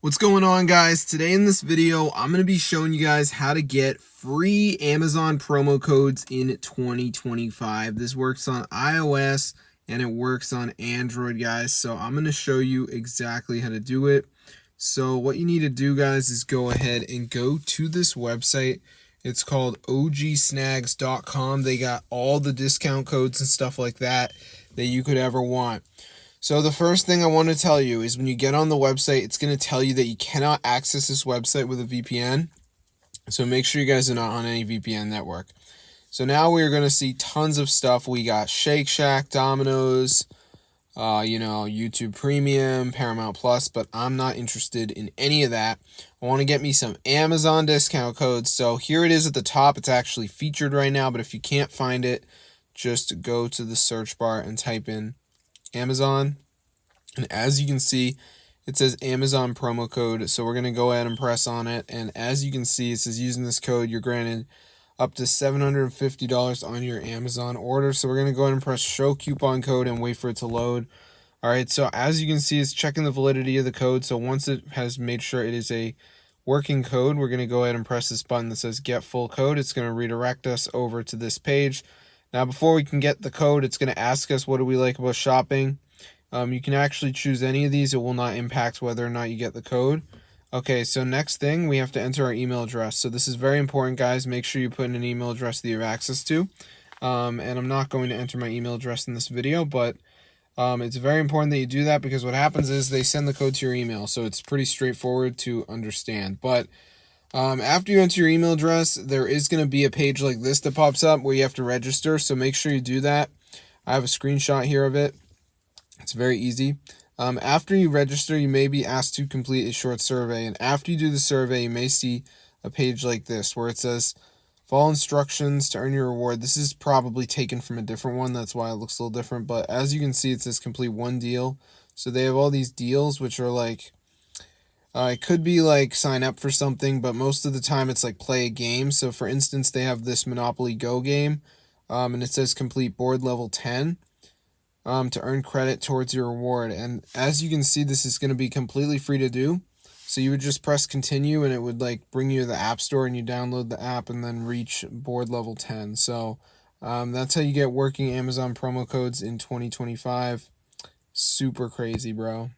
What's going on, guys? Today in this video, I'm going to be showing you guys how to get free Amazon promo codes in 2025. This works on iOS and it works on Android, guys. So I'm going to show you exactly how to do it. So what you need to do, guys, is go ahead and go to this website. It's called ogsnags.com. They got all the discount codes and stuff like that you could ever want. So the first thing I want to tell you is when you get on the website, it's going to tell you that you cannot access this website with a VPN. So make sure you guys are not on any VPN network. So now we're going to see tons of stuff. We got Shake Shack, Domino's, YouTube Premium, Paramount Plus, but I'm not interested in any of that. I want to get me some Amazon discount codes. So here it is at the top. It's actually featured right now, but if you can't find it, just go to the search bar and type in Amazon, and as you can see, it says Amazon promo code. So we're going to go ahead and press on it, and as you can see, it says using this code you're granted up to $750 on your Amazon order. So we're going to go ahead and press show coupon code and wait for it to load. All right, so as you can see, it's checking the validity of the code. So once it has made sure it is a working code, we're going to go ahead and press this button that says get full code. It's going to redirect us over to this page. Now, before we can get the code, it's going to ask us what do we like about shopping. You can actually choose any of these. It will not impact whether or not you get the code. Okay, so next thing, we have to enter our email address. So this is very important, guys. Make sure you put in an email address that you have access to. And I'm not going to enter my email address in this video, but it's very important that you do that because what happens is they send the code to your email. So it's pretty straightforward to understand. But after you enter your email address, there is going to be a page like this that pops up where you have to register. So make sure you do that. I have a screenshot here of it. It's very easy. After you register, you may be asked to complete a short survey. And after you do the survey, you may see a page like this where it says, follow instructions to earn your reward. This is probably taken from a different one. That's why it looks a little different. But as you can see, it says complete one deal. So they have all these deals, which are like, it could be like sign up for something, but most of the time it's like play a game. So for instance, they have this Monopoly Go game, and it says complete board level 10 to earn credit towards your reward. And as you can see, this is going to be completely free to do. So you would just press continue and it would like bring you to the App Store and you download the app and then reach board level 10. So that's how you get working Amazon promo codes in 2025. Super crazy, bro.